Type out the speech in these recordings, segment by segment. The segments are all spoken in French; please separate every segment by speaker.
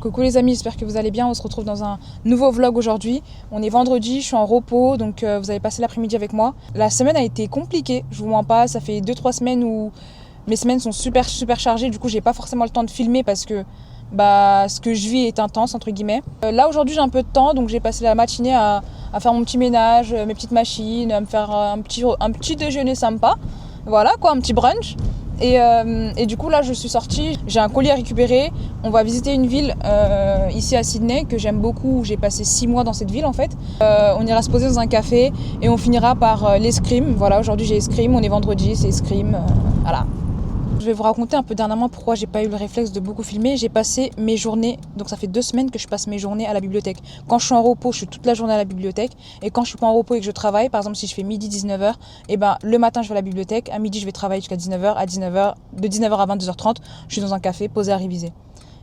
Speaker 1: Coucou les amis, j'espère que vous allez bien. On se retrouve dans un nouveau vlog aujourd'hui. On est vendredi, je suis en repos, donc vous allez passer l'après-midi avec moi. La semaine a été compliquée, je vous mens pas. Ça fait 2-3 semaines où mes semaines sont super chargées. Du coup, j'ai pas forcément le temps de filmer parce que ce que je vis est intense, entre guillemets. Là, aujourd'hui, j'ai un peu de temps, donc j'ai passé la matinée à faire mon petit ménage, mes petites machines, à me faire un petit déjeuner sympa. Voilà quoi, un petit brunch. Et du coup là je suis sortie, j'ai un colis à récupérer. On va visiter une ville ici à Sydney que j'aime beaucoup. J'ai passé 6 mois dans cette ville en fait. On ira se poser dans un café et on finira par l'escrime. Voilà, aujourd'hui j'ai escrime, on est vendredi, c'est escrime. Voilà. Je vais vous raconter un peu dernièrement pourquoi j'ai pas eu le réflexe de beaucoup filmer. J'ai passé mes journées, donc ça fait 2 semaines que je passe mes journées à la bibliothèque. Quand je suis en repos, je suis toute la journée à la bibliothèque. Et quand je suis pas en repos et que je travaille, par exemple si je fais midi 19h, et le matin je vais à la bibliothèque, à midi je vais travailler jusqu'à 19h, de 19h à 22h30, je suis dans un café posé à réviser.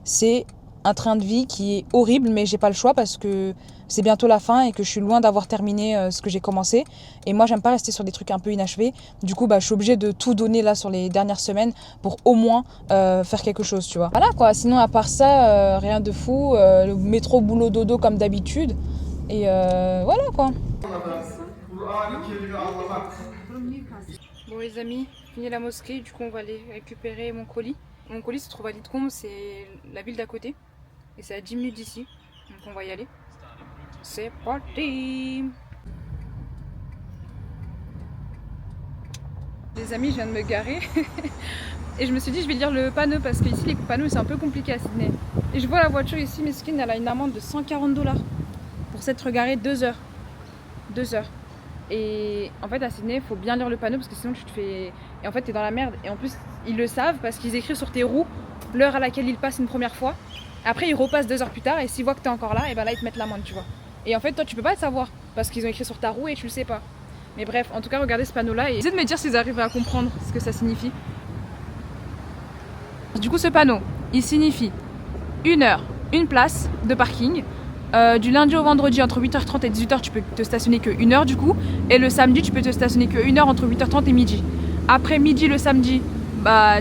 Speaker 1: C'est un train de vie qui est horrible, mais j'ai pas le choix parce que c'est bientôt la fin et que je suis loin d'avoir terminé ce que j'ai commencé. Et moi, j'aime pas rester sur des trucs un peu inachevés. Du coup, je suis obligée de tout donner là sur les dernières semaines pour au moins faire quelque chose, tu vois. Voilà quoi. Sinon, à part ça, rien de fou. Le métro, boulot, dodo comme d'habitude. Et voilà quoi. Bon les amis, fini la mosquée. Du coup, on va aller récupérer mon colis. Mon colis se trouve à Lidcombe, c'est la ville d'à côté. Et c'est à 10 minutes d'ici. Donc on va y aller. C'est parti! Les amis, je viens de me garer. Et je me suis dit, je vais lire le panneau parce qu'ici, les panneaux, c'est un peu compliqué à Sydney. Et je vois la voiture ici, mesquine, elle a une amende de 140$ pour s'être garée 2 heures. 2 heures. Et en fait, à Sydney, il faut bien lire le panneau parce que sinon, tu te fais. Et en fait, t'es dans la merde. Et en plus, ils le savent parce qu'ils écrivent sur tes roues l'heure à laquelle ils passent une première fois. Après, ils repassent 2 heures plus tard et s'ils voient que t'es encore là, et là, ils te mettent l'amende, tu vois. Et en fait, toi, tu peux pas le savoir parce qu'ils ont écrit sur ta roue et tu le sais pas. Mais bref, en tout cas, regardez ce panneau-là et essayez de me dire si vous arrivez à comprendre ce que ça signifie. Du coup, ce panneau, il signifie 1 heure, une place de parking. Du lundi au vendredi, entre 8h30 et 18h, tu peux te stationner que 1 heure du coup. Et le samedi, tu peux te stationner que 1 heure entre 8h30 et midi. Après midi, le samedi,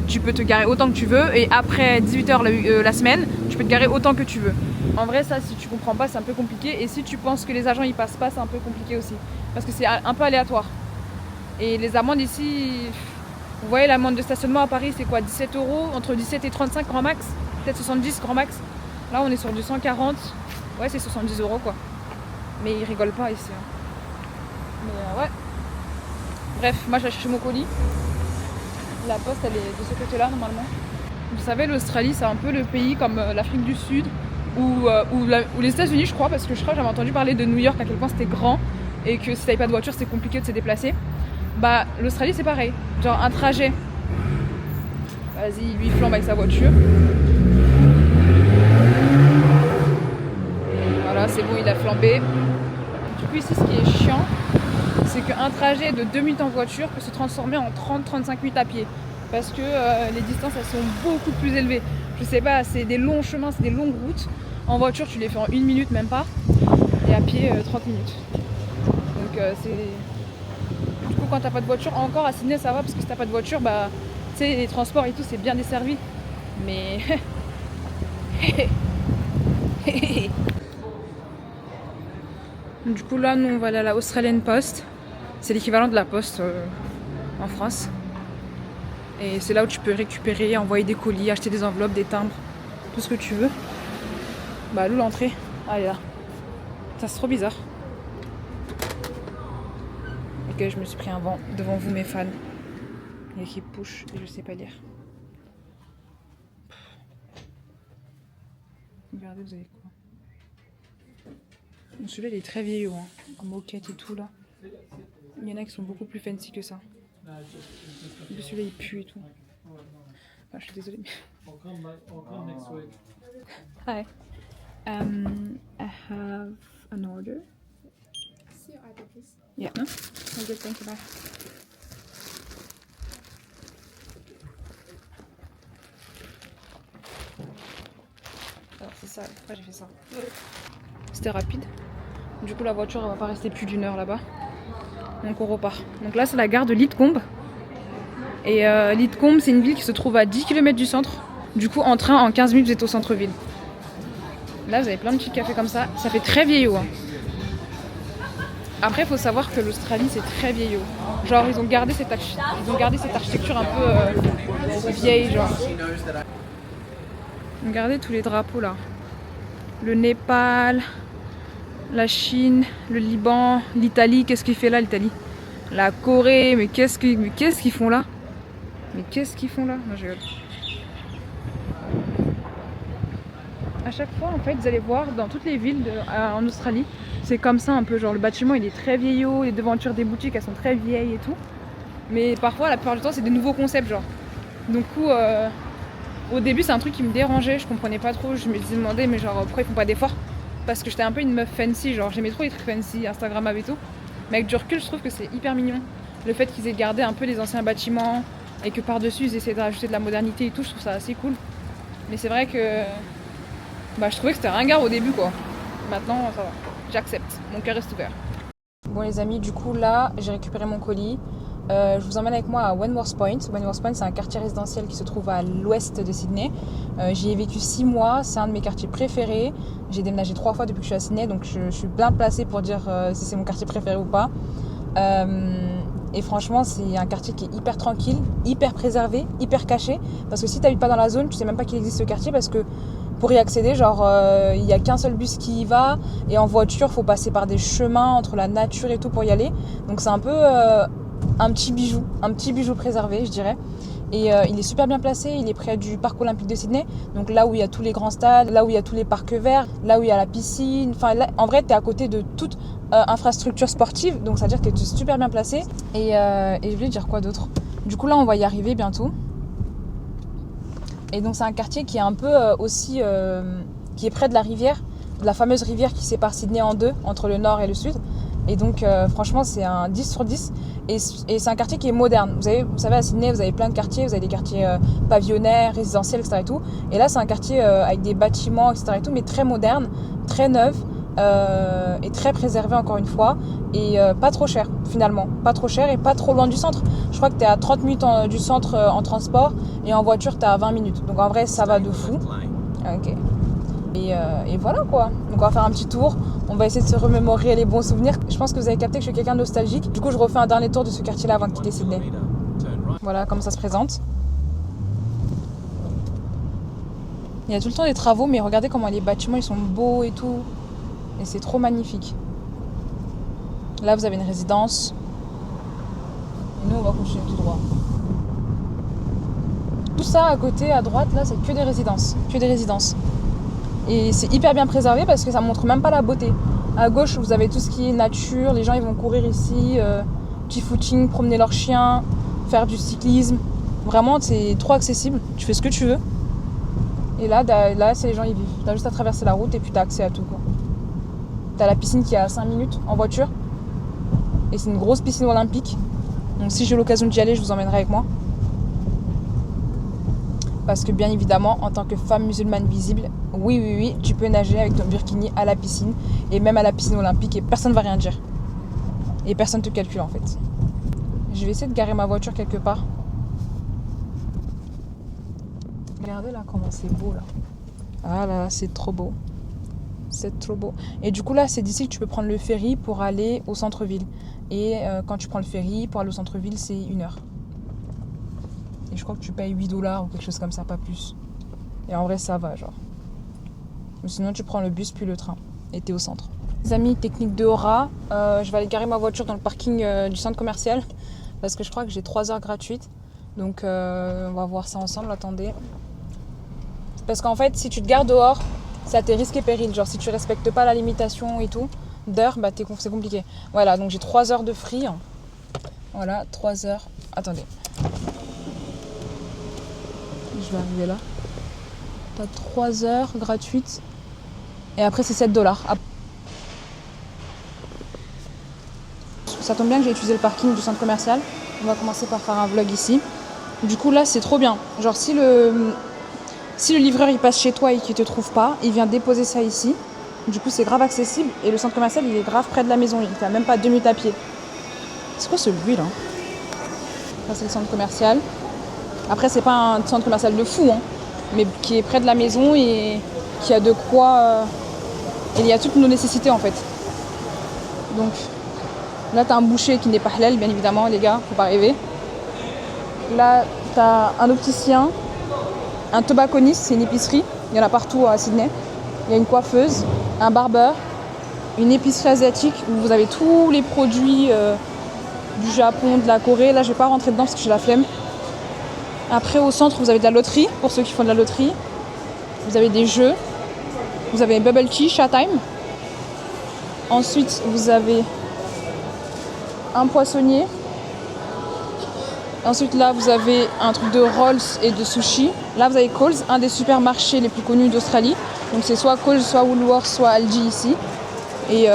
Speaker 1: tu peux te garer autant que tu veux. Et après 18h la semaine, tu peux te garer autant que tu veux. En vrai, ça, si tu comprends pas, c'est un peu compliqué. Et si tu penses que les agents y passent pas, c'est un peu compliqué aussi. Parce que c'est un peu aléatoire. Et les amendes ici, vous voyez, l'amende de stationnement à Paris, c'est quoi, 17€, entre 17 et 35 grand max, peut-être 70 grand max. Là, on est sur du 140. Ouais, c'est 70€ quoi. Mais ils rigolent pas ici. Mais ouais. Bref, moi, je vais chercher mon colis. La poste, elle est de ce côté-là, normalement. Vous savez, l'Australie, c'est un peu le pays comme l'Afrique du Sud ou les États-Unis, je crois, parce que je crois que j'avais entendu parler de New York à quel point c'était grand et que si t'avais pas de voiture, c'était compliqué de se déplacer. L'Australie, c'est pareil. Genre un trajet. Vas-y, lui, il flambe avec sa voiture. Voilà, c'est bon, il a flambé. Du coup, ici, ce qui est chiant, c'est qu'un trajet de 2 minutes en voiture peut se transformer en 30-35 minutes à pied. Parce que les distances, elles sont beaucoup plus élevées. Je sais pas, c'est des longs chemins, c'est des longues routes. En voiture, tu les fais en 1 minute, même pas. Et à pied, 30 minutes. Donc, c'est... Du coup, quand t'as pas de voiture, encore à Sydney, ça va. Parce que si t'as pas de voiture, tu sais, les transports et tout, c'est bien desservi. Mais... Du coup, là, nous, on va aller à la Australian Post. C'est l'équivalent de la poste en France. Et c'est là où tu peux récupérer, envoyer des colis, acheter des enveloppes, des timbres, tout ce que tu veux. Où l'entrée? Ah, elle est là. Ça, c'est trop bizarre. Ok, je me suis pris un vent devant vous, mes fans. Il y a qui push et je sais pas lire. Regardez, vous avez quoi? Celui-là, il est très vieillot, hein. En moquette et tout, là. Il y en a qui sont beaucoup plus fancy que ça. Celui-là, il pue et tout. Je suis désolée. Hi. I have an order.
Speaker 2: See your order, please.
Speaker 1: Yeah. No? I'm good, thank you, bye. Alors, c'est ça. Pourquoi j'ai fait ça? C'était rapide. Du coup, la voiture, elle va pas rester plus d'1 heure là-bas. Donc, on repart. Donc là, c'est la gare de Lidcombe. Et Lidcombe, c'est une ville qui se trouve à 10 km du centre. Du coup, en train, en 15 minutes, vous êtes au centre-ville. Là, vous avez plein de petits cafés comme ça. Ça fait très vieillot. Hein. Après, il faut savoir que l'Australie, c'est très vieillot. Genre, ils ont gardé cette architecture un peu vieille, genre. Regardez tous les drapeaux, là. Le Népal, la Chine, le Liban, l'Italie. Qu'est-ce qu'il fait là, l'Italie? La Corée. Mais qu'est-ce qu'ils font là? Mais qu'est-ce qu'ils font là? Non, je rigole. À chaque fois, en fait, vous allez voir dans toutes les villes en Australie, c'est comme ça un peu. Genre, le bâtiment, il est très vieillot, les devantures des boutiques, elles sont très vieilles et tout. Mais parfois, la plupart du temps, c'est des nouveaux concepts, genre. Donc, au début, c'est un truc qui me dérangeait, je comprenais pas trop. Je me demandais, mais genre, pourquoi ils font pas d'efforts? Parce que j'étais un peu une meuf fancy, genre, j'aimais trop les trucs fancy, Instagrammable et tout. Mais avec du recul, je trouve que c'est hyper mignon. Le fait qu'ils aient gardé un peu les anciens bâtiments et que par-dessus, ils essaient de rajouter de la modernité et tout, je trouve ça assez cool. Mais c'est vrai que je trouvais que c'était ringard au début, quoi. Maintenant, ça va. J'accepte. Mon cœur reste ouvert. Bon, les amis, du coup, là, j'ai récupéré mon colis. Je vous emmène avec moi à Wentworth Point. Wentworth Point, c'est un quartier résidentiel qui se trouve à l'ouest de Sydney. J'y ai vécu 6 mois. C'est un de mes quartiers préférés. J'ai déménagé 3 fois depuis que je suis à Sydney, donc je suis bien placée pour dire si c'est mon quartier préféré ou pas. Et franchement, c'est un quartier qui est hyper tranquille, hyper préservé, hyper caché. Parce que si tu n'habites pas dans la zone, tu sais même pas qu'il existe ce quartier parce que pour y accéder, genre, il n'y a qu'un seul bus qui y va. Et en voiture, il faut passer par des chemins entre la nature et tout pour y aller. Donc c'est un peu un petit bijou préservé, je dirais. Et il est super bien placé, il est près du parc olympique de Sydney. Donc là où il y a tous les grands stades, là où il y a tous les parcs verts, là où il y a la piscine. Enfin, là, en vrai, tu es à côté de toute infrastructure sportive. Donc ça veut dire que tu es super bien placé. Et je voulais dire quoi d'autre? Du coup, là, on va y arriver bientôt. Et donc c'est un quartier qui est un peu aussi qui est près de la rivière, de la fameuse rivière qui sépare Sydney en deux, entre le nord et le sud. Et donc franchement c'est un 10 sur 10 et c'est un quartier qui est moderne. Vous savez à Sydney vous avez plein de quartiers, vous avez des quartiers pavillonnaires, résidentiels, etc. Et, tout. Et là c'est un quartier avec des bâtiments, etc. Et tout, mais très moderne, très neuf et très préservé encore une fois. Et pas trop cher finalement, pas trop cher et pas trop loin du centre. Je crois que tu es à 30 minutes du centre en transport et en voiture tu es à 20 minutes. Donc en vrai ça va de fou. Ok. Et voilà quoi. Donc on va faire un petit tour, on va essayer de se remémorer les bons souvenirs. Je pense que vous avez capté que je suis quelqu'un de nostalgique. Du coup je refais un dernier tour de ce quartier là avant de quitter Sydney. Voilà comment ça se présente. Il y a tout le temps des travaux mais regardez comment les bâtiments ils sont beaux et tout. Et c'est trop magnifique. Là, vous avez une résidence. Et nous, on va continuer tout droit. Tout ça à côté, à droite, là, c'est que des résidences. Que des résidences. Et c'est hyper bien préservé parce que ça montre même pas la beauté. À gauche, vous avez tout ce qui est nature. Les gens, ils vont courir ici, petit footing, promener leurs chiens, faire du cyclisme. Vraiment, c'est trop accessible. Tu fais ce que tu veux. Et là, c'est les gens, ils vivent. T'as juste à traverser la route et puis t'as accès à tout, quoi. T'as la piscine qui est à 5 minutes en voiture. Et c'est une grosse piscine olympique. Donc si j'ai l'occasion d'y aller, je vous emmènerai avec moi. Parce que bien évidemment, en tant que femme musulmane visible, oui, tu peux nager avec ton burkini à la piscine. Et même à la piscine olympique et personne ne va rien dire. Et personne ne te calcule en fait. Je vais essayer de garer ma voiture quelque part. Regardez là comment c'est beau là. Ah là, c'est trop beau. C'est trop beau. Et du coup là, c'est d'ici que tu peux prendre le ferry pour aller au centre-ville. Et quand tu prends le ferry pour aller au centre-ville, c'est 1 heure. Et je crois que tu payes $8 ou quelque chose comme ça, pas plus. Et en vrai, ça va, genre. Ou sinon, tu prends le bus puis le train. Et t'es au centre. Les amis, technique de Aura. Je vais aller garer ma voiture dans le parking du centre commercial. Parce que je crois que j'ai 3 heures gratuites. Donc, on va voir ça ensemble. Attendez. Parce qu'en fait, si tu te gares dehors, c'est à tes risques et périls. Genre, si tu respectes pas la limitation et tout, d'heures, c'est compliqué. Voilà, donc j'ai 3 heures de free. Voilà, 3 heures. Attendez. Je vais arriver là. T'as 3 heures gratuites. Et après, c'est $7. Ça tombe bien que j'ai utilisé le parking du centre commercial. On va commencer par faire un vlog ici. Du coup, là, c'est trop bien. Genre, si le livreur il passe chez toi et qu'il te trouve pas, il vient déposer ça ici. Du coup, c'est grave accessible. Et le centre commercial, il est grave près de la maison. Il fait même pas 2 minutes à pied. C'est quoi ce bruit là? Ça, c'est le centre commercial. Après, c'est pas un centre commercial de fou, hein, mais qui est près de la maison et qu'il y a de quoi... il y a toutes nos nécessités en fait. Donc là, tu as un boucher qui n'est pas halal, bien évidemment, les gars, faut pas rêver. Là, tu as un opticien, un tobacconiste, c'est une épicerie. Il y en a partout à Sydney. Il y a une coiffeuse, un barbeur, une épicerie asiatique où vous avez tous les produits du Japon, de la Corée. Là, je vais pas rentrer dedans parce que j'ai la flemme. Après, au centre, vous avez de la loterie, pour ceux qui font de la loterie. Vous avez des jeux. Vous avez Bubble Tea, Showtime. Ensuite, vous avez un poissonnier. Ensuite, là, vous avez un truc de rolls et de sushi. Là, vous avez Coles, un des supermarchés les plus connus d'Australie. Donc, c'est soit Coles, soit Woolworths, soit Aldi ici. Et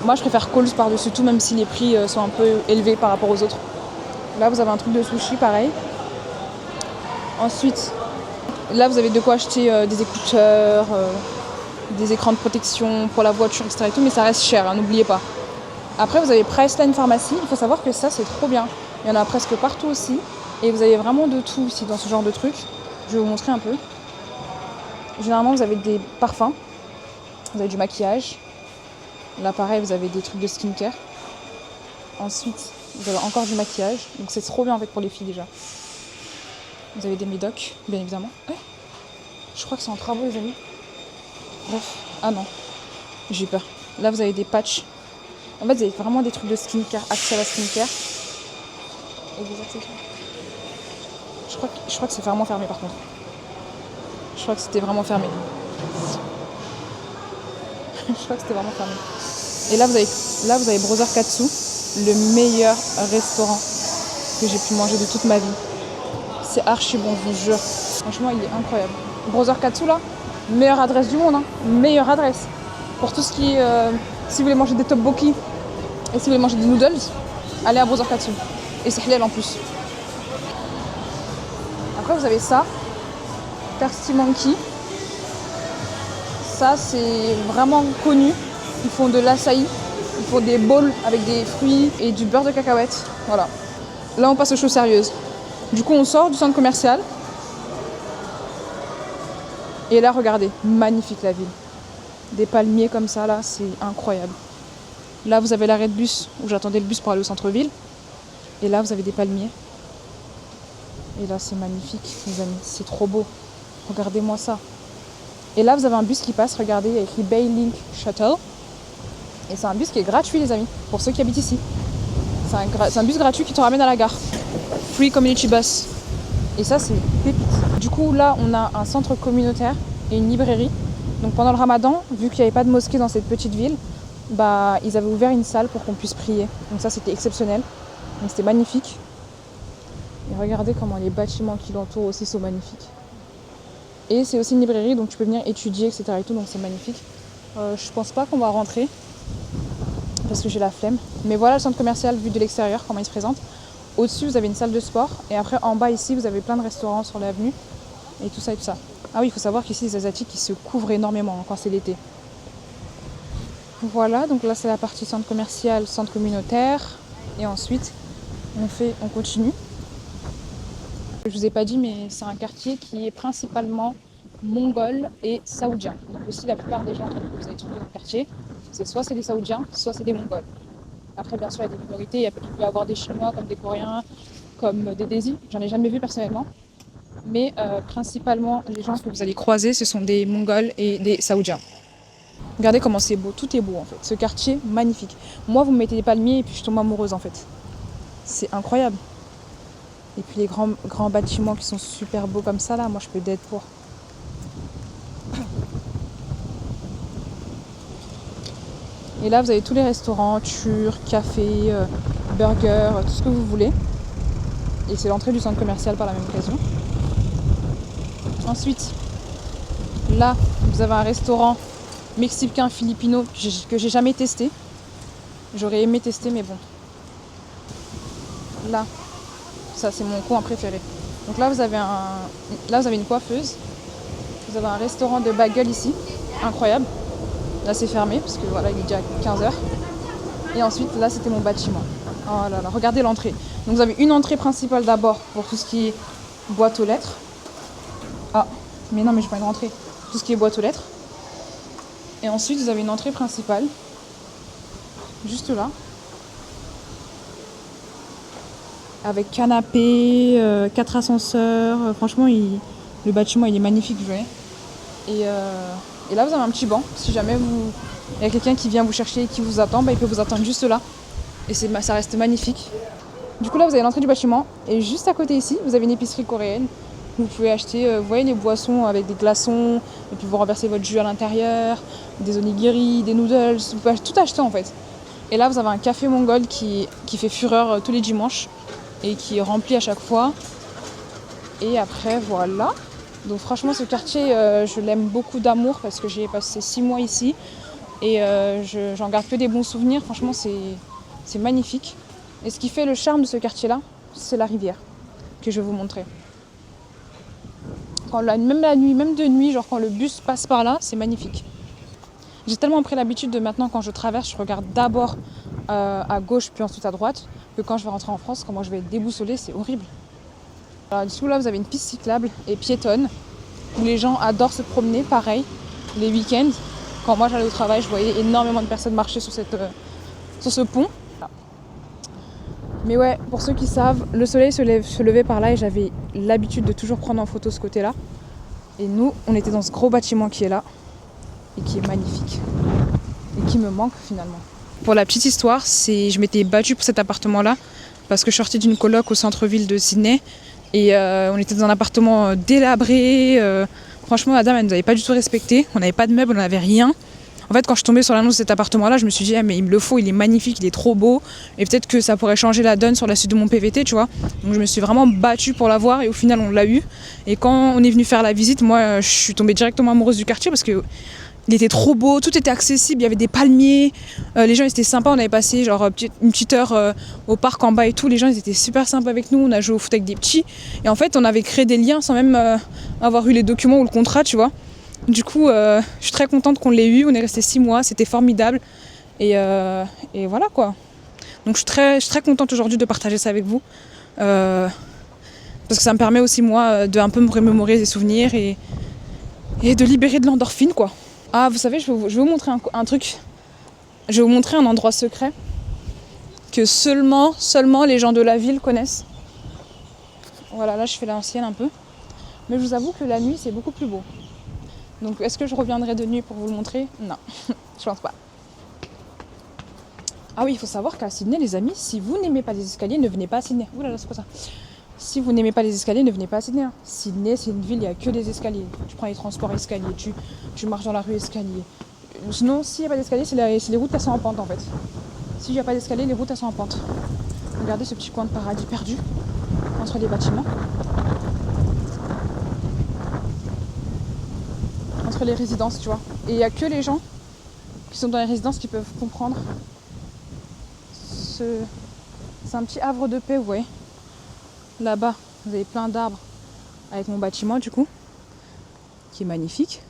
Speaker 1: moi, je préfère Coles par-dessus tout, même si les prix sont un peu élevés par rapport aux autres. Là, vous avez un truc de sushi, pareil. Ensuite, là, vous avez de quoi acheter des écouteurs, des écrans de protection pour la voiture, etc. Et tout, mais ça reste cher, hein, n'oubliez pas. Après, vous avez Priceline Pharmacy. Il faut savoir que ça, c'est trop bien. Il y en a presque partout aussi. Et vous avez vraiment de tout ici dans ce genre de truc. Je vais vous montrer un peu. Généralement, vous avez des parfums. Vous avez du maquillage. Là, pareil, vous avez des trucs de skincare. Ensuite, vous avez encore du maquillage. Donc, c'est trop bien en fait pour les filles déjà. Vous avez des médocs, bien évidemment. Je crois que c'est en travaux, les amis. Bref. Ah non. J'ai peur. Là, vous avez des patchs. En fait, vous avez vraiment des trucs de skincare, accès à la skincare. Et des accessoires. Je crois que c'est vraiment fermé par contre. Je crois que c'était vraiment fermé. Je crois que c'était vraiment fermé. Et là, vous avez Brother Katsu, le meilleur restaurant que j'ai pu manger de toute ma vie. C'est archi bon, je vous jure. Franchement, il est incroyable. Brother Katsu, là, meilleure adresse du monde. Hein. Meilleure adresse. Pour tout ce qui est... si vous voulez manger des tteokbokki et si vous voulez manger des noodles, allez à Brother Katsu. Et c'est halal en plus. Après, vous avez ça. Thirsty Monkey. Ça, c'est vraiment connu. Ils font de l'açaï. Ils font des bowls avec des fruits et du beurre de cacahuète. Voilà. Là, on passe aux choses sérieuses. Du coup, on sort du centre commercial. Et là, regardez. Magnifique la ville. Des palmiers comme ça, là, c'est incroyable. Là, vous avez l'arrêt de bus où j'attendais le bus pour aller au centre-ville. Et là, vous avez des palmiers. Et là, c'est magnifique, les amis. C'est trop beau. Regardez-moi ça. Et là, vous avez un bus qui passe. Regardez, il y a écrit Baylink Shuttle. Et c'est un bus qui est gratuit, les amis, pour ceux qui habitent ici. C'est un bus gratuit qui te ramène à la gare. Free Community Bus. Et ça, c'est pépite. Du coup, là, on a un centre communautaire et une librairie. Donc pendant le ramadan, vu qu'il n'y avait pas de mosquée dans cette petite ville, bah, ils avaient ouvert une salle pour qu'on puisse prier. Donc ça, c'était exceptionnel. Donc c'était magnifique. Et regardez comment les bâtiments qui l'entourent aussi sont magnifiques. Et c'est aussi une librairie, donc tu peux venir étudier, etc. et tout, donc c'est magnifique. Je pense pas qu'on va rentrer, parce que j'ai la flemme. Mais voilà le centre commercial vu de l'extérieur, comment il se présente. Au-dessus, vous avez une salle de sport. Et après, en bas ici, vous avez plein de restaurants sur l'avenue. Et tout ça et tout ça. Ah oui, il faut savoir qu'ici, les Asiatiques, ils se couvrent énormément quand c'est l'été. Voilà, donc là, c'est la partie centre commercial, centre communautaire. Et ensuite, on continue. Je vous ai pas dit, mais c'est un quartier qui est principalement mongol et saoudien. Donc aussi, la plupart des gens que vous allez trouver dans le quartier, soit c'est des saoudiens, soit c'est des mongols. Après, bien sûr, il y a des minorités. Il peut y avoir des Chinois, comme des Coréens, comme des Désis. J'en ai jamais vu personnellement. Mais principalement, les gens que vous allez croiser, ce sont des mongols et des saoudiens. Regardez comment c'est beau. Tout est beau, en fait. Ce quartier, magnifique. Moi, vous me mettez des palmiers et puis je tombe amoureuse, en fait. C'est incroyable. Et puis les grands bâtiments qui sont super beaux comme ça, là, moi, je peux d'être pour. Et là, vous avez tous les restaurants, turcs, cafés, burgers, tout ce que vous voulez. Et c'est l'entrée du centre commercial par la même occasion. Ensuite, là, vous avez un restaurant mexicain, filipino, que j'ai jamais testé. J'aurais aimé tester, mais bon. Là, ça c'est mon coin préféré. Donc là, vous avez une coiffeuse. Vous avez un restaurant de bagel ici, incroyable. Là, c'est fermé, parce que voilà, il est déjà 15h. Et ensuite, là, c'était mon bâtiment. Oh là là, regardez l'entrée. Donc vous avez une entrée principale d'abord pour tout ce qui est boîte aux lettres. Ah, mais non, mais je pas une rentrée. tout ce qui est boîte aux lettres. Et ensuite, vous avez une entrée principale, juste là, avec canapé, 4 ascenseurs. Franchement, le bâtiment il est magnifique, vous voyez. Et là, vous avez un petit banc. Si jamais il y a quelqu'un qui vient vous chercher et qui vous attend, il peut vous attendre juste là. Et ça reste magnifique. Du coup, là, vous avez l'entrée du bâtiment. Et juste à côté ici, vous avez une épicerie coréenne. Vous pouvez acheter, vous voyez, les boissons avec des glaçons. Et puis vous renversez votre jus à l'intérieur. Des onigiri, des noodles. Vous pouvez tout acheter en fait. Et là, vous avez un café mongol qui fait fureur tous les dimanches. Et qui est rempli à chaque fois. Et après, voilà. Donc franchement, ce quartier, je l'aime beaucoup d'amour parce que j'ai passé 6 mois ici. Et j'en garde que des bons souvenirs. Franchement, c'est magnifique. Et ce qui fait le charme de ce quartier-là, c'est la rivière que je vais vous montrer. Même la nuit, même de nuit, genre quand le bus passe par là, c'est magnifique. J'ai tellement pris l'habitude de maintenant, quand je traverse, je regarde d'abord à gauche puis ensuite à droite, que quand je vais rentrer en France, comment je vais être déboussolée, c'est horrible. Alors, du coup, là, vous avez une piste cyclable et piétonne où les gens adorent se promener, pareil, les week-ends. Quand moi j'allais au travail, je voyais énormément de personnes marcher sur ce pont. Mais ouais, pour ceux qui savent, le soleil se levait par là et j'avais l'habitude de toujours prendre en photo ce côté-là. Et nous, on était dans ce gros bâtiment qui est là et qui est magnifique et qui me manque finalement. Pour la petite histoire, je m'étais battue pour cet appartement-là parce que je sortais d'une coloc au centre-ville de Sydney et on était dans un appartement délabré. Franchement, la dame, elle ne nous avait pas du tout respecté. On n'avait pas de meubles, on n'avait rien. En fait, quand je suis tombée sur l'annonce de cet appartement-là, je me suis dit, mais il me le faut, il est magnifique, il est trop beau. Et peut-être que ça pourrait changer la donne sur la suite de mon PVT, tu vois. Donc je me suis vraiment battue pour l'avoir et au final, on l'a eu. Et quand on est venu faire la visite, moi, je suis tombée directement amoureuse du quartier parce que il était trop beau, tout était accessible, il y avait des palmiers, les gens ils étaient sympas, on avait passé genre une petite heure au parc en bas et tout, les gens ils étaient super sympas avec nous, on a joué au foot avec des petits. Et en fait, on avait créé des liens sans même avoir eu les documents ou le contrat, tu vois. Du coup, je suis très contente qu'on l'ait eu. On est resté 6 mois, c'était formidable. Et voilà quoi. Donc je suis très contente aujourd'hui de partager ça avec vous. Parce que ça me permet aussi moi de un peu me remémorer des souvenirs et de libérer de l'endorphine quoi. Ah, vous savez, je vais vous montrer un truc. Je vais vous montrer un endroit secret que seulement les gens de la ville connaissent. Voilà, là je fais l'ancienne un peu. Mais je vous avoue que la nuit c'est beaucoup plus beau. Donc est-ce que je reviendrai de nuit pour vous le montrer ? Non, je pense pas. Ah oui, il faut savoir qu'à Sydney, les amis, si vous n'aimez pas les escaliers, ne venez pas à Sydney. Ouh là là, c'est quoi ça ? Si vous n'aimez pas les escaliers, ne venez pas à Sydney. Sydney, c'est une ville, il n'y a que des escaliers. Tu prends les transports escaliers, tu marches dans la rue escalier. Sinon, s'il n'y a pas d'escalier, c'est les routes qui sont en pente en fait. S'il n'y a pas d'escalier, les routes elles sont en pente. Regardez ce petit coin de paradis perdu entre les bâtiments. Entre les résidences, tu vois. Et il n'y a que les gens qui sont dans les résidences qui peuvent comprendre. C'est un petit havre de paix, vous voyez. Là-bas, vous avez plein d'arbres avec mon bâtiment, du coup, qui est magnifique.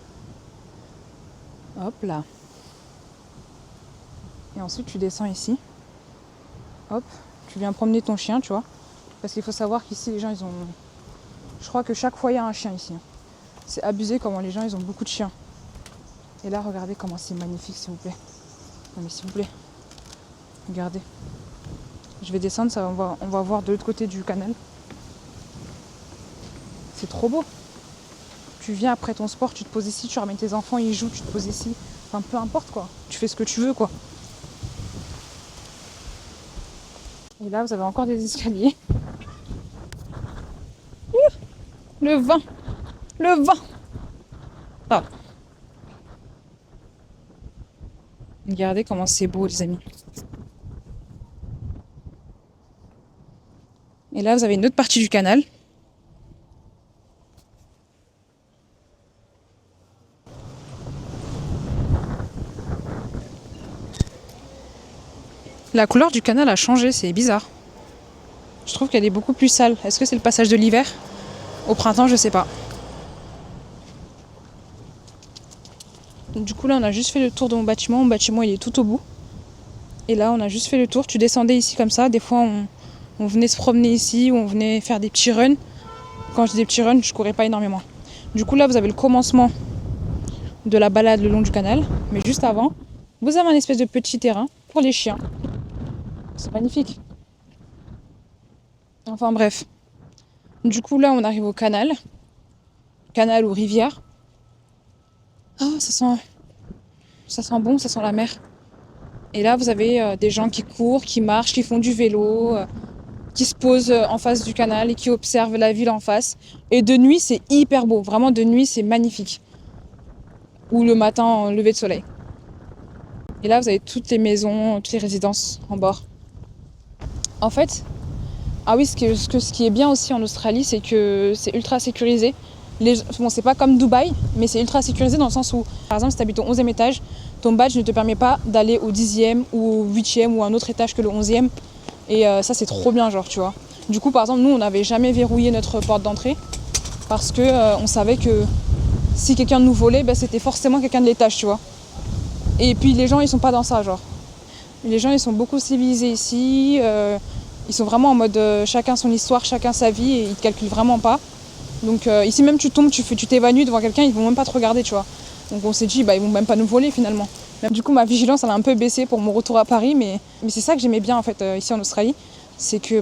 Speaker 1: Hop là. Et ensuite, tu descends ici. Hop, tu viens promener ton chien, tu vois. Parce qu'il faut savoir qu'ici, les gens, ils ont... Je crois que chaque foyer a un chien ici. C'est abusé comment les gens, ils ont beaucoup de chiens. Et là, regardez comment c'est magnifique, s'il vous plaît. Non mais s'il vous plaît. Regardez. Je vais descendre, on va voir de l'autre côté du canal. C'est trop beau. Tu viens après ton sport, tu te poses ici, tu ramènes tes enfants, ils jouent, tu te poses ici. Enfin, peu importe quoi. Tu fais ce que tu veux quoi. Et là, vous avez encore des escaliers. Le vent. Le vent. Ah. Regardez comment c'est beau, les amis. Et là, vous avez une autre partie du canal. La couleur du canal a changé, c'est bizarre. Je trouve qu'elle est beaucoup plus sale. Est-ce que c'est le passage de l'hiver ? Au printemps, je sais pas. Du coup, là, on a juste fait le tour de mon bâtiment. Mon bâtiment, il est tout au bout. Et là, on a juste fait le tour. Tu descendais ici comme ça. Des fois, on venait se promener ici ou on venait faire des petits runs. Quand je dis des petits runs, je courais pas énormément. Du coup, là, vous avez le commencement de la balade le long du canal. Mais juste avant, vous avez un espèce de petit terrain pour les chiens. C'est magnifique. Enfin bref. Du coup là on arrive au canal. Canal ou rivière. Ah, ça sent bon, ça sent la mer. Et là vous avez des gens qui courent, qui marchent, qui font du vélo, qui se posent en face du canal et qui observent la ville en face. Et de nuit c'est hyper beau, vraiment de nuit c'est magnifique. Ou le matin en lever de soleil. Et là vous avez toutes les maisons, toutes les résidences en bord. En fait, ah oui, ce qui est bien aussi en Australie, c'est que c'est ultra sécurisé. Bon, c'est pas comme Dubaï, mais c'est ultra sécurisé dans le sens où, par exemple, si tu habites au 11e étage, ton badge ne te permet pas d'aller au 10e ou au 8e ou à un autre étage que le 11e. Et ça, c'est trop bien, genre, tu vois. Du coup, par exemple, nous, on n'avait jamais verrouillé notre porte d'entrée parce que on savait que si quelqu'un nous volait, bah, c'était forcément quelqu'un de l'étage, tu vois. Et puis, les gens, ils sont pas dans ça, genre. Les gens, ils sont beaucoup civilisés ici. Ils sont vraiment en mode chacun son histoire, chacun sa vie et ils te calculent vraiment pas. Donc ici même tu tombes, tu t'évanouis devant quelqu'un, ils vont même pas te regarder, tu vois. Donc on s'est dit ils vont même pas nous voler finalement. Du coup ma vigilance elle a un peu baissé pour mon retour à Paris, mais c'est ça que j'aimais bien en fait ici en Australie, c'est que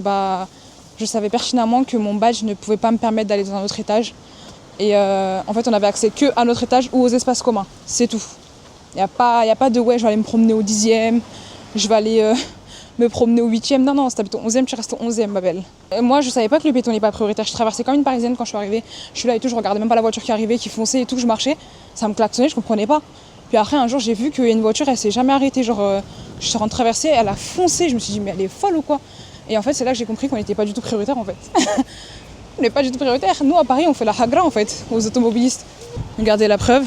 Speaker 1: je savais pertinemment que mon badge ne pouvait pas me permettre d'aller dans un autre étage. Et en fait on avait accès que à notre étage ou aux espaces communs, c'est tout. Y a pas de je vais aller me promener au 10e, je vais aller me promener au 8e. Non, si t'habites au 11e, tu restes au 11e, ma belle. Et moi, je savais pas que le piéton n'est pas prioritaire. Je traversais comme une parisienne quand je suis arrivée. Je suis là et tout, je regardais même pas la voiture qui arrivait, qui fonçait et tout, je marchais. Ça me klaxonnait, je comprenais pas. Puis après, un jour, j'ai vu qu'il y a une voiture, elle s'est jamais arrêtée. Genre, je suis en train de traverser, elle a foncé. Je me suis dit, mais elle est folle ou quoi? Et en fait, c'est là que j'ai compris qu'on n'était pas du tout prioritaire, en fait. On n'est pas du tout prioritaire. Nous, à Paris, on fait la hagra, en fait, aux automobilistes. Regardez la preuve.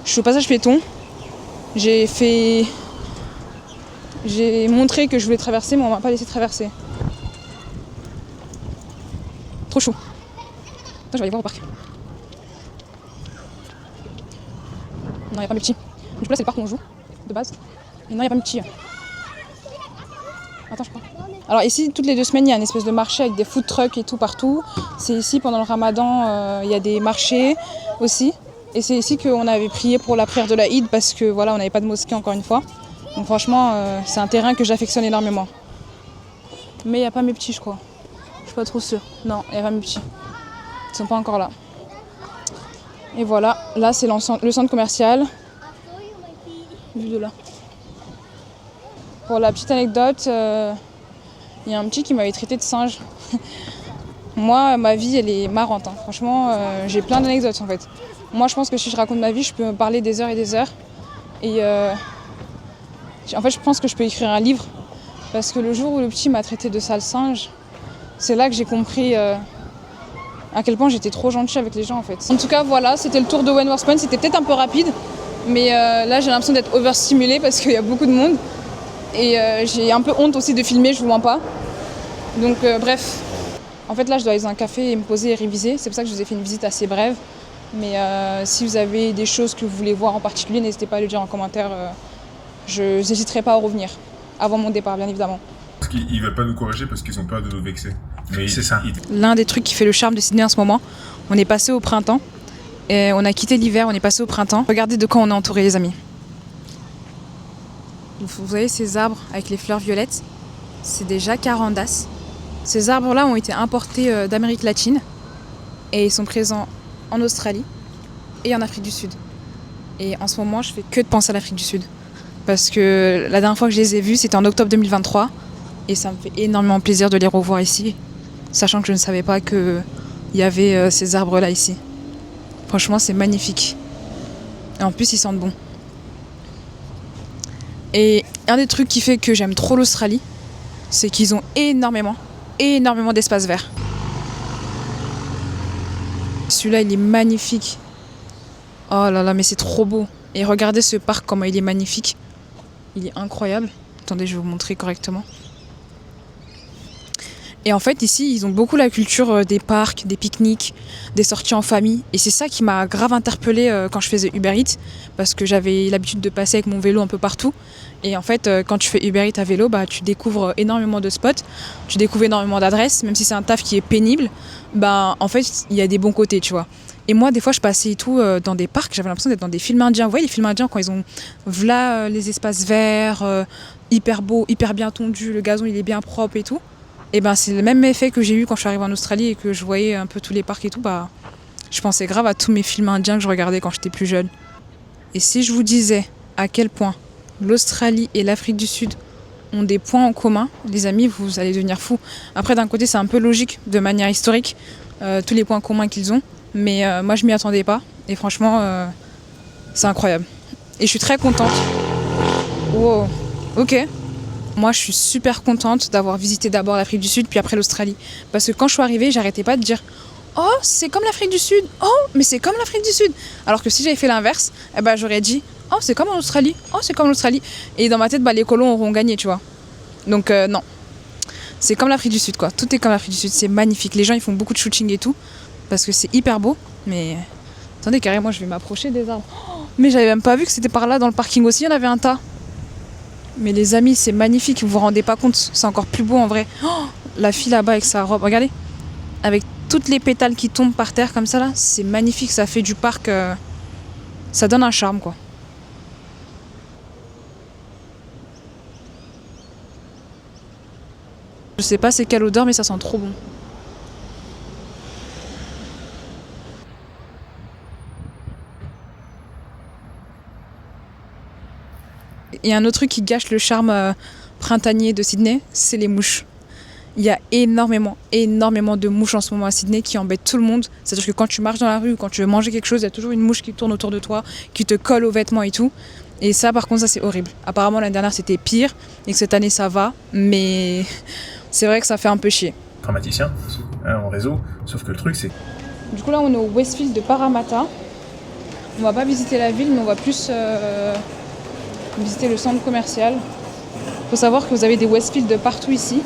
Speaker 1: Je suis au passage piéton. J'ai montré que je voulais traverser, mais on m'a pas laissé traverser. Trop chaud. Attends, je vais aller voir au parc. Non, il n'y a pas mes petits. Du coup, là, c'est le parc où on joue, de base. Mais non, il n'y a pas mes petits. Attends, je crois. Alors, ici, toutes les 2 semaines, il y a une espèce de marché avec des food trucks et tout partout. C'est ici, pendant le ramadan, il y a des marchés aussi. Et c'est ici qu'on avait prié pour la prière de la Eid parce que voilà, on n'avait pas de mosquée encore une fois. Donc franchement, c'est un terrain que j'affectionne énormément. Mais il n'y a pas mes petits, je crois. Je suis pas trop sûre. Non, il n'y a pas mes petits. Ils sont pas encore là. Et voilà, là c'est le centre commercial. Vu de là. Pour la petite anecdote, il y a un petit qui m'avait traité de singe. Moi, ma vie, elle est marrante. Hein. Franchement, j'ai plein d'anecdotes en fait. Moi, je pense que si je raconte ma vie, je peux me parler des heures et des heures. Et en fait, je pense que je peux écrire un livre. Parce que le jour où le petit m'a traité de sale singe, c'est là que j'ai compris à quel point j'étais trop gentille avec les gens en fait. En tout cas, voilà, c'était le tour de Wentworth Point. C'était peut-être un peu rapide. Mais là, j'ai l'impression d'être overstimulée parce qu'il y a beaucoup de monde. Et j'ai un peu honte aussi de filmer, je vous mens pas. Donc bref. En fait, là, je dois aller dans un café et me poser et réviser. C'est pour ça que je vous ai fait une visite assez brève. Mais si vous avez des choses que vous voulez voir en particulier, n'hésitez pas à le dire en commentaire. Je n'hésiterai pas à revenir avant mon départ, bien évidemment.
Speaker 3: Parce qu'ils ne veulent pas nous corriger parce qu'ils ont peur de nous vexer. Mais c'est ça.
Speaker 1: L'un des trucs qui fait le charme de Sydney en ce moment, on est passé au printemps. Et on a quitté l'hiver, on est passé au printemps. Regardez de quoi on est entouré, les amis. Vous voyez ces arbres avec les fleurs violettes? C'est des jacarandas. Ces arbres-là ont été importés d'Amérique latine. Et ils sont présents en Australie et en Afrique du Sud. Et en ce moment, je fais que de penser à l'Afrique du Sud. Parce que la dernière fois que je les ai vus, c'était en octobre 2023. Et ça me fait énormément plaisir de les revoir ici. Sachant que je ne savais pas qu'il y avait ces arbres-là ici. Franchement, c'est magnifique. Et en plus, ils sentent bon. Et un des trucs qui fait que j'aime trop l'Australie, c'est qu'ils ont énormément d'espace vert. Celui-là, il est magnifique. Oh là là, mais c'est trop beau. Et regardez ce parc, comment il est magnifique. Il est incroyable. Attendez, je vais vous montrer correctement. Et en fait, ici, ils ont beaucoup la culture des parcs, des pique-niques, des sorties en famille. Et c'est ça qui m'a grave interpellée quand je faisais Uber Eats. Parce que j'avais l'habitude de passer avec mon vélo un peu partout. Et en fait, quand tu fais Uber Eats à vélo, tu découvres énormément de spots. Tu découvres énormément d'adresses. Même si c'est un taf qui est pénible, en fait, il y a des bons côtés, tu vois. Et moi, des fois, je passais et tout dans des parcs, j'avais l'impression d'être dans des films indiens. Vous voyez les films indiens quand ils ont v'là les espaces verts, hyper beaux, hyper bien tondus, le gazon il est bien propre et tout. Et ben c'est le même effet que j'ai eu quand je suis arrivée en Australie et que je voyais un peu tous les parcs et tout. Bah, je pensais grave à tous mes films indiens que je regardais quand j'étais plus jeune. Et si je vous disais à quel point l'Australie et l'Afrique du Sud ont des points en commun, les amis, vous allez devenir fous. Après, d'un côté, c'est un peu logique de manière historique, tous les points communs qu'ils ont. Mais moi, je m'y attendais pas. Et franchement, c'est incroyable. Et je suis très contente. Wow, ok. Moi, je suis super contente d'avoir visité d'abord l'Afrique du Sud, puis après l'Australie. Parce que quand je suis arrivée, j'arrêtais pas de dire « Oh, c'est comme l'Afrique du Sud. Oh, mais c'est comme l'Afrique du Sud. » Alors que si j'avais fait l'inverse, eh ben, j'aurais dit « Oh, c'est comme en Australie. Oh, c'est comme l'Australie. » Et dans ma tête, bah, les colons auront gagné, tu vois. Donc non. C'est comme l'Afrique du Sud, quoi. Tout est comme l'Afrique du Sud. C'est magnifique. Les gens, ils font beaucoup de shooting et tout. Parce que c'est hyper beau. Mais attendez, carrément, je vais m'approcher des arbres. Oh, mais j'avais même pas vu que c'était par là, dans le parking aussi, il y en avait un tas. Mais les amis, c'est magnifique, vous vous rendez pas compte, c'est encore plus beau en vrai. Oh, la fille là-bas avec sa robe, regardez. Avec toutes les pétales qui tombent par terre comme ça là, c'est magnifique, ça fait du parc, ça donne un charme quoi. Je sais pas c'est quelle odeur mais ça sent trop bon. Il y a un autre truc qui gâche le charme printanier de Sydney, c'est les mouches. Il y a énormément de mouches en ce moment à Sydney qui embêtent tout le monde. C'est-à-dire que quand tu marches dans la rue ou quand tu veux manger quelque chose, il y a toujours une mouche qui tourne autour de toi, qui te colle aux vêtements et tout. Et ça, par contre, ça c'est horrible. Apparemment, l'année dernière, c'était pire et que cette année, ça va. Mais c'est vrai que ça fait un peu chier.
Speaker 3: Informaticien, en réseau, sauf que le truc c'est...
Speaker 1: Du coup, là, on est au Westfield de Parramatta. On va pas visiter la ville, mais on va plus visiter le centre commercial. Il faut savoir que vous avez des Westfield de partout ici.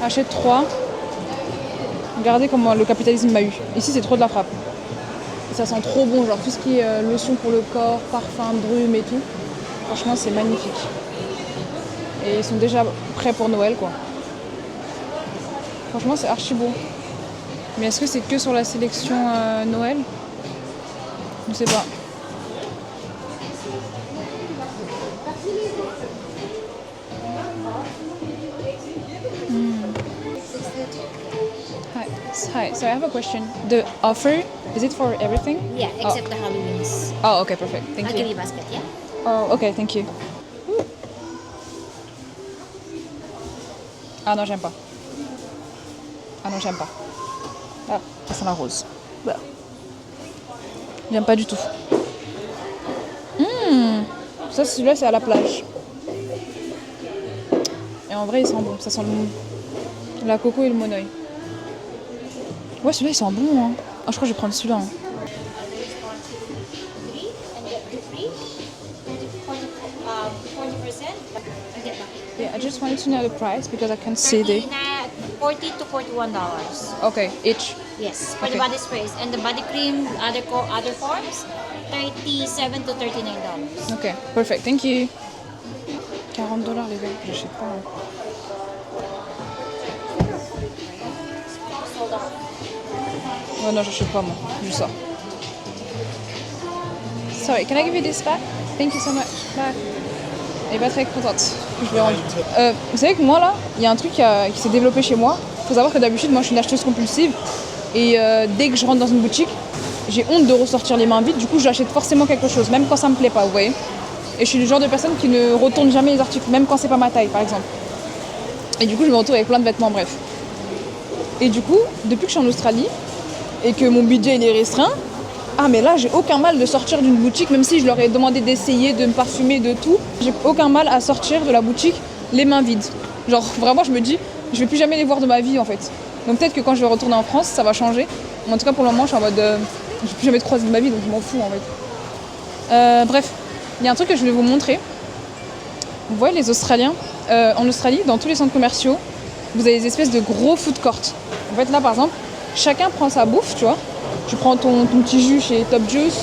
Speaker 1: Achète 3. Regardez comment le capitalisme m'a eu. Ici, c'est trop de la frappe. Et ça sent trop bon, genre tout ce qui est lotion pour le corps, parfum, brume et tout. Franchement, c'est magnifique. Et ils sont déjà prêts pour Noël, quoi. Franchement, c'est archi beau. Mais est-ce que c'est que sur la sélection Noël? Je sais pas. Hi, so I have a question. The offer, is it for everything?
Speaker 4: Yeah, except the Halloweens.
Speaker 1: Oh, okay, perfect. Thank
Speaker 4: I'll give
Speaker 1: you.
Speaker 4: you a basket, yeah?
Speaker 1: Oh, okay, thank you. Ah non, j'aime pas. Ah non, j'aime pas. Ah, ça sent la rose. Bah. J'aime pas du tout. Ça, celui-là, c'est à la plage. Et en vrai, il sent bon. Ça sent la coco et le monoeil. Ouais, celui-là, il sent bon. Hein. Ah, je crois que je vais prendre celui-là. Hein. Yeah, I just wanted to know the price because I can't see the...
Speaker 4: $40 to $41.
Speaker 1: Okay, each.
Speaker 4: Yes, for
Speaker 1: Okay.
Speaker 4: the body sprays. And the body cream, other forms, $37 to $39.
Speaker 1: Ok, perfect, thank you. $40 les gars, j'achète pas. Hein. Oh non, j'achète pas moi, je sors. Sorry, can I give you this back? Thank you so much. Bye. Elle est pas très contente que je l'ai rendu. Vous savez que moi là, il y a un truc qui s'est développé chez moi. Faut savoir que d'habitude, moi je suis une acheteuse compulsive. Et dès que je rentre dans une boutique, j'ai honte de ressortir les mains vides. Du coup, j'achète forcément quelque chose, même quand ça me plaît pas, vous voyez. Et je suis le genre de personne qui ne retourne jamais les articles, même quand c'est pas ma taille, par exemple. Et du coup, je me retrouve avec plein de vêtements, bref. Et du coup, depuis que je suis en Australie et que mon budget il est restreint, ah mais là j'ai aucun mal de sortir d'une boutique, même si je leur ai demandé d'essayer de me parfumer de tout, j'ai aucun mal à sortir de la boutique les mains vides. Genre vraiment je me dis, je vais plus jamais les voir de ma vie en fait. Donc peut-être que quand je vais retourner en France, ça va changer. Mais en tout cas pour le moment je suis en mode, je vais plus jamais te croiser de ma vie donc je m'en fous en fait. Bref, il y a un truc que je voulais vous montrer. Vous voyez les Australiens, en Australie, dans tous les centres commerciaux, vous avez des espèces de gros food courts. En fait là par exemple, chacun prend sa bouffe, tu vois. Tu prends ton petit jus chez Top Juice,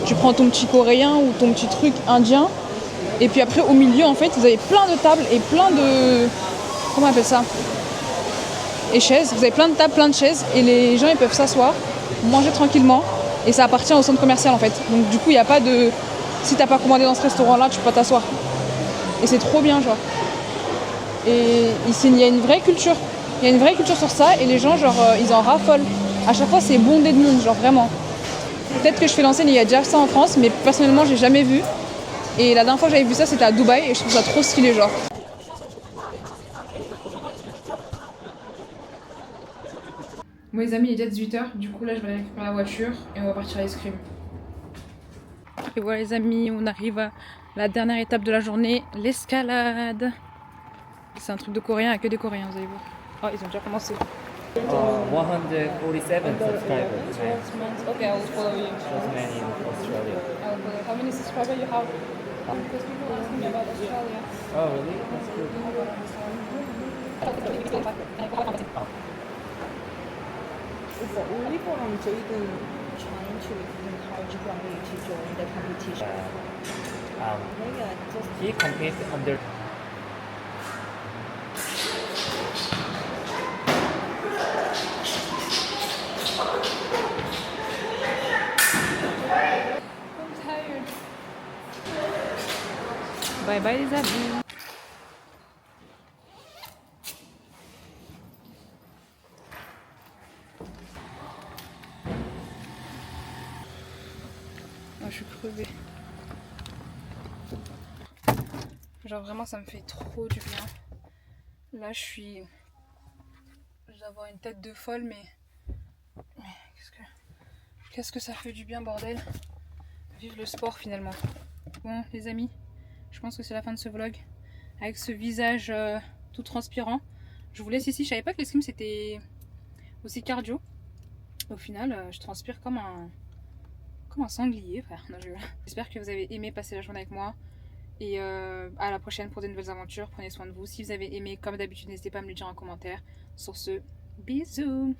Speaker 1: tu prends ton petit coréen ou ton petit truc indien. Et puis après, au milieu, en fait, vous avez plein de tables et plein de... Comment on appelle ça? et chaises. Vous avez plein de tables, plein de chaises et les gens ils peuvent s'asseoir, manger tranquillement et ça appartient au centre commercial en fait. Donc du coup il n'y a pas de... Si t'as pas commandé dans ce restaurant là tu peux pas t'asseoir. Et c'est trop bien genre. Et ici il y a une vraie culture. Il y a une vraie culture sur ça et les gens genre ils en raffolent. À chaque fois c'est bondé de monde genre vraiment. Peut-être que je fais l'enseigne, il y a déjà ça en France mais personnellement j'ai jamais vu. Et la dernière fois que j'avais vu ça c'était à Dubaï et je trouve ça trop stylé genre. Bon les amis il est déjà 18h, du coup là je vais aller récupérer la voiture et on va partir à l'escrime. Et voilà les amis, on arrive à la dernière étape de la journée, l'escalade. C'est un truc de coréen, avec que des coréens vous allez voir. Oh ils ont déjà commencé.
Speaker 5: 147 subscribers.
Speaker 1: Okay, I will follow you.
Speaker 5: As many in Australia.
Speaker 1: I will follow. How many subscribers you have? Because people ask me about Australia.
Speaker 5: Oh, really? That's good. He competes under.
Speaker 1: I'm tired. Bye bye les amis. Moi je suis crevée. Genre vraiment ça me fait trop du bien. Là je suis... Je dois avoir une tête de folle mais qu'est-ce que ça fait du bien bordel. Vive le sport finalement. Bon les amis, je pense que c'est la fin de ce vlog. Avec ce visage tout transpirant. Je vous laisse ici, je savais pas que l'escrime c'était aussi cardio. Au final je transpire comme un sanglier frère. Non, j'espère que vous avez aimé passer la journée avec moi. Et à la prochaine pour de nouvelles aventures. Prenez soin de vous. Si vous avez aimé, comme d'habitude, n'hésitez pas à me le dire en commentaire. Sur ce, bisous.